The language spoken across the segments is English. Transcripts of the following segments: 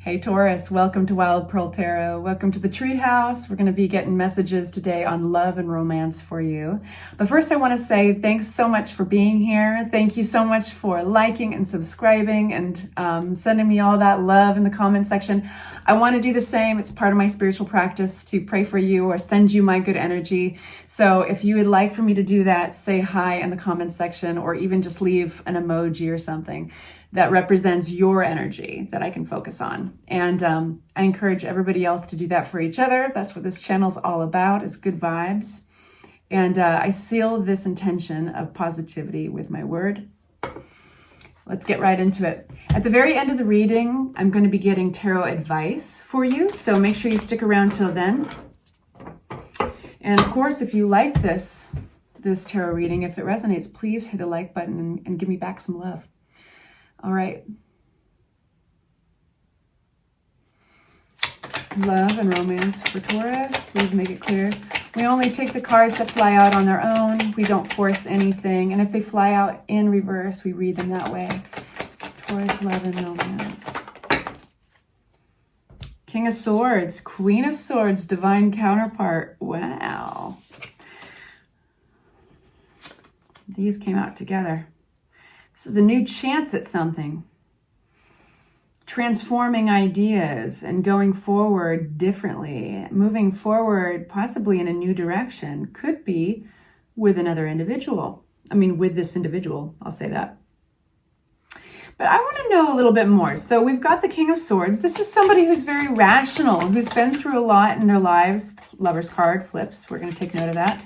Hey Taurus, welcome to Wild Pearl Tarot. Welcome to the Treehouse. We're going to be getting messages today on love and romance for you. But first I want to say thanks so much for being here. Thank you so much for liking and subscribing and sending me all that love in the comment section. I want to do the same. It's part of my spiritual practice to pray for you or send you my good energy. So if you would like for me to do that, say hi in the comment section or even just leave an emoji or something that represents your energy that I can focus on. And I encourage everybody else to do that for each other. That's what this channel's all about, is good vibes. And I seal this intention of positivity with my word. Let's get right into it. At the very end of the reading, I'm going to be getting tarot advice for you. So make sure you stick around till then. And of course, if you like this tarot reading, if it resonates, please hit the like button and give me back some love. All right. Love and romance for Taurus. Please make it clear. We only take the cards that fly out on their own. We don't force anything. And if they fly out in reverse, we read them that way. Taurus, love and romance. King of Swords, Queen of Swords, divine counterpart. Wow. These came out together. This is a new chance at something. Transforming ideas and going forward differently. Moving forward possibly in a new direction. Could be with another individual. I mean, with this individual, I'll say that. But I want to know a little bit more. So we've got the King of Swords. This is somebody who's very rational, who's been through a lot in their lives. Lover's card flips. We're going to take note of that.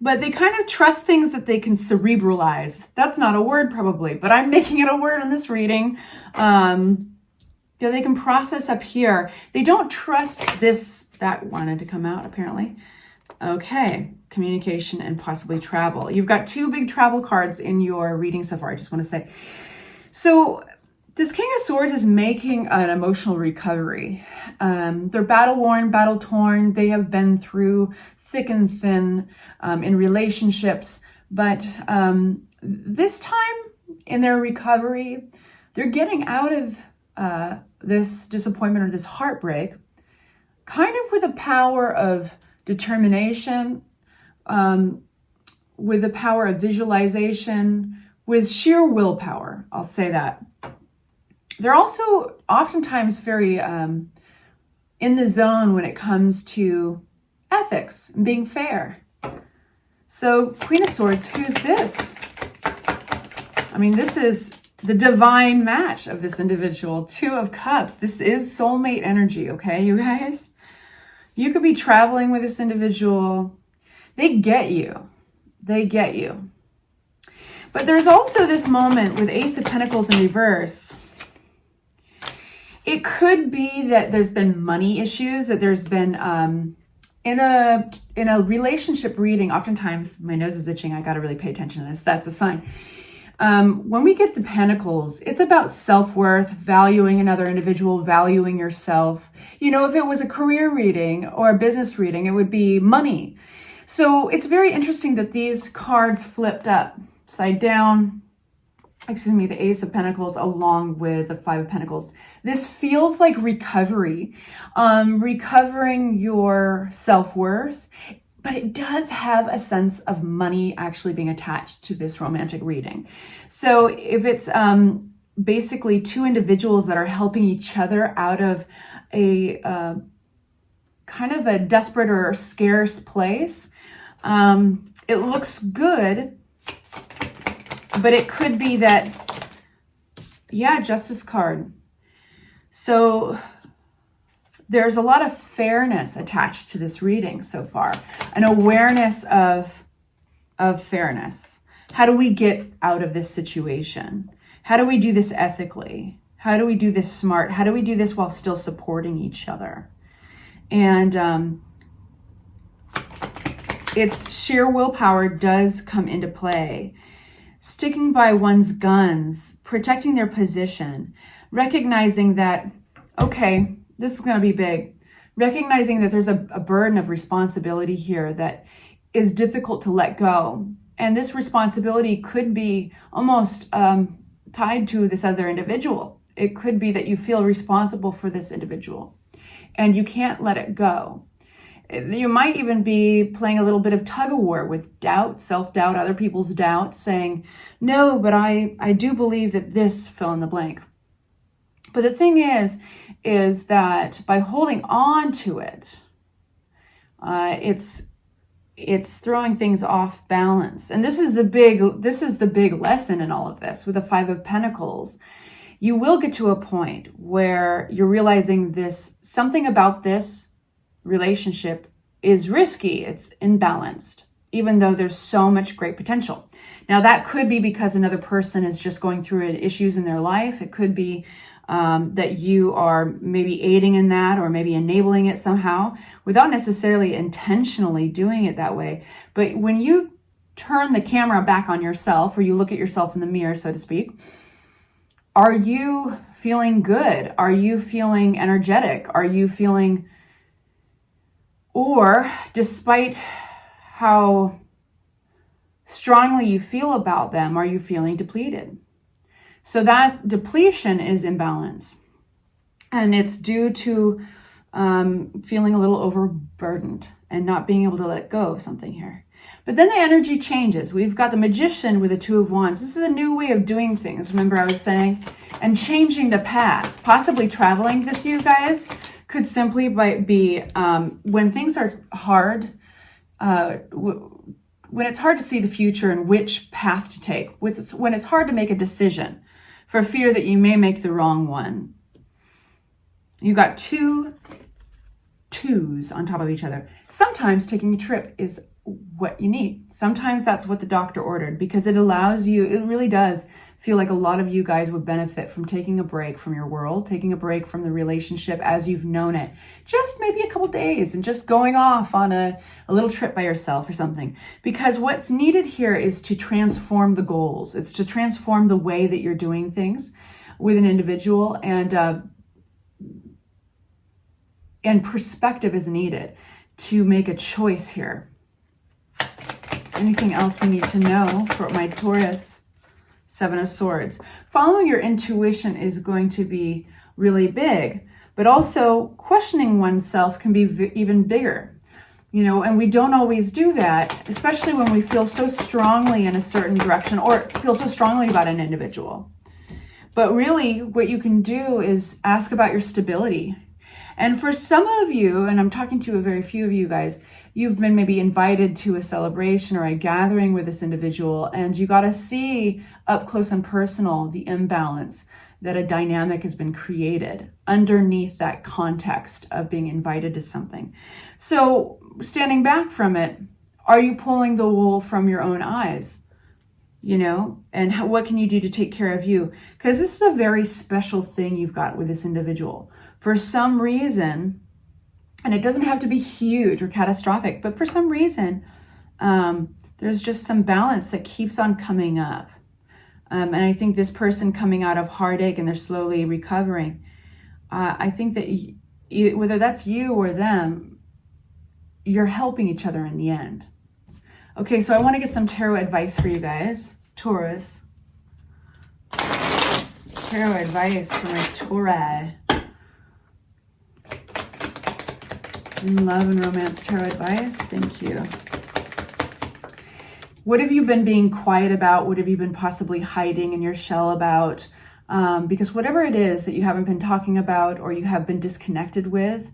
But they kind of trust things that they can cerebralize. That's not a word probably, but I'm making it a word in this reading. That they can process up here. They don't trust this. That wanted to come out apparently. Okay, communication and possibly travel. You've got two big travel cards in your reading so far, I just want to say. So this King of Swords is making an emotional recovery. They're battle-worn, battle-torn. They have been through thick and thin in relationships. But this time in their recovery, they're getting out of this disappointment or this heartbreak kind of with a power of determination, with the power of visualization, with sheer willpower. I'll say that. They're also oftentimes very in the zone when it comes to ethics and being fair. So Queen of Swords, who's this? I mean, this is the divine match of this individual. Two of Cups. This is soulmate energy, okay, you guys? You could be traveling with this individual. They get you. They get you. But there's also this moment with Ace of Pentacles in reverse. It could be that there's been money issues, that there's been, in a relationship reading, oftentimes, my nose is itching, I got to really pay attention to this. That's a sign. When we get the Pentacles, it's about self-worth, valuing another individual, valuing yourself. You know, if it was a career reading or a business reading, it would be money. So it's very interesting that these cards flipped upside down. Excuse me, the Ace of Pentacles along with the Five of Pentacles. This feels like recovery, recovering your self-worth. But it does have a sense of money actually being attached to this romantic reading. So if it's basically two individuals that are helping each other out of a kind of a desperate or scarce place, it looks good, but it could be that, yeah, Justice card. So there's a lot of fairness attached to this reading so far. An awareness of fairness. How do we get out of this situation? How do we do this ethically? How do we do this smart? How do we do this while still supporting each other? And it's sheer willpower does come into play. Sticking by one's guns, protecting their position, recognizing that, okay, this is going to be big. Recognizing that there's a burden of responsibility here that is difficult to let go. And this responsibility could be almost tied to this other individual. it could be that you feel responsible for this individual and you can't let it go. You might even be playing a little bit of tug of war with doubt, self-doubt, other people's doubt, saying, no, but I do believe that this, fill in the blank. But the thing is that by holding on to it, it's throwing things off balance. And this is the big lesson in all of this with the Five of Pentacles. You will get to a point where you're realizing something about this relationship is risky. It's imbalanced, even though there's so much great potential. Now, that could be because another person is just going through issues in their life. It could be that you are maybe aiding in that or maybe enabling it somehow without necessarily intentionally doing it that way. But when you turn the camera back on yourself, or you look at yourself in the mirror, so to speak, are you feeling good? Are you feeling energetic? Are you feeling, or despite how strongly you feel about them, are you feeling depleted? So that depletion is imbalance. And it's due to feeling a little overburdened and not being able to let go of something here. But then the energy changes. We've got the Magician with the Two of Wands. This is a new way of doing things, remember I was saying? And changing the path, possibly traveling. This, you guys, could simply be when things are hard, when it's hard to see the future and which path to take, when it's hard to make a decision for fear that you may make the wrong one. You got two twos on top of each other. Sometimes taking a trip is what you need. Sometimes that's what the doctor ordered, because it allows you, it really does feel like a lot of you guys would benefit from taking a break from your world, taking a break from the relationship as you've known it. Just maybe a couple days and just going off on a little trip by yourself or something. Because what's needed here is to transform the goals. It's to transform the way that you're doing things with an individual, and perspective is needed to make a choice here. Anything else we need to know for my Taurus? Seven of Swords. Following your intuition is going to be really big, but also questioning oneself can be even bigger. You know, and we don't always do that, especially when we feel so strongly in a certain direction or feel so strongly about an individual. But really, what you can do is ask about your stability. And for some of you, and I'm talking to a very few of you guys, you've been maybe invited to a celebration or a gathering with this individual, and you got to see up close and personal the imbalance that a dynamic has been created underneath that context of being invited to something. So standing back from it, are you pulling the wool from your own eyes? You know, and what can you do to take care of you? Because this is a very special thing you've got with this individual. For some reason, and it doesn't have to be huge or catastrophic, but for some reason, there's just some balance that keeps on coming up. And I think this person coming out of heartache and they're slowly recovering, I think that whether that's you or them, you're helping each other in the end. Okay, so I want to get some tarot advice for you guys. Taurus. Tarot advice for my Tauri. Love and romance tarot advice. Thank you. What have you been being quiet about? What have you been possibly hiding in your shell about? Because whatever it is that you haven't been talking about or you have been disconnected with,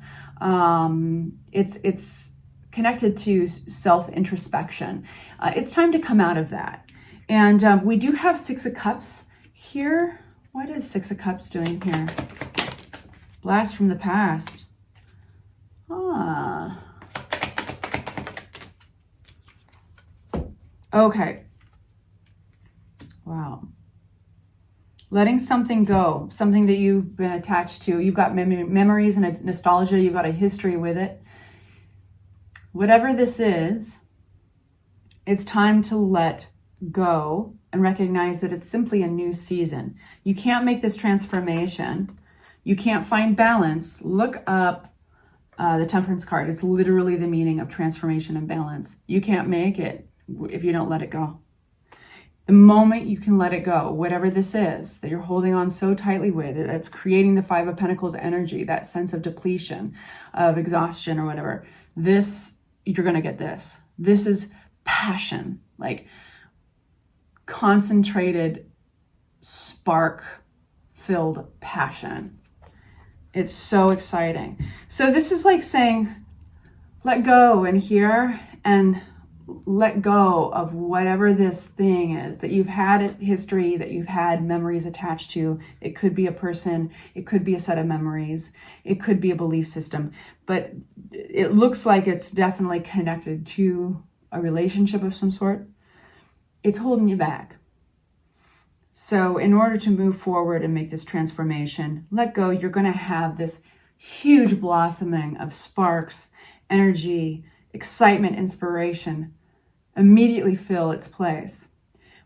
it's connected to self-introspection. It's time to come out of that. And we do have Six of Cups here. What is Six of Cups doing here? Blast from the past. Okay. Wow. Letting something go, something that you've been attached to. You've got memories and a nostalgia. You've got a history with it. Whatever this is, it's time to let go and recognize that it's simply a new season. You can't make this transformation. You can't find balance. Look up the Temperance card. It's literally the meaning of transformation and balance. You can't make it if you don't let it go. The moment you can let it go, whatever this is that you're holding on so tightly with, that's creating the Five of Pentacles energy, that sense of depletion, of exhaustion or whatever, this, you're going to get this. This is passion, like concentrated, spark-filled passion. It's so exciting. So this is like saying, let go in here and let go of whatever this thing is that you've had history, that you've had memories attached to. It could be a person, it could be a set of memories, it could be a belief system, but it looks like it's definitely connected to a relationship of some sort. It's holding you back. So in order to move forward and make this transformation, let go, you're going to have this huge blossoming of sparks, energy, excitement, inspiration immediately fill its place.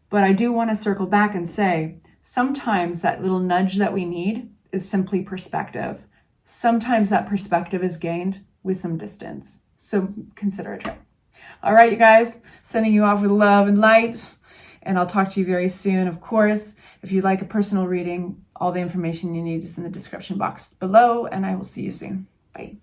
But I do want to circle back and say, sometimes that little nudge that we need is simply perspective. Sometimes that perspective is gained with some distance. So consider a trip. All right, you guys, sending you off with love and light. And I'll talk to you very soon. Of course, if you'd like a personal reading, all the information you need is in the description box below, and I will see you soon. Bye.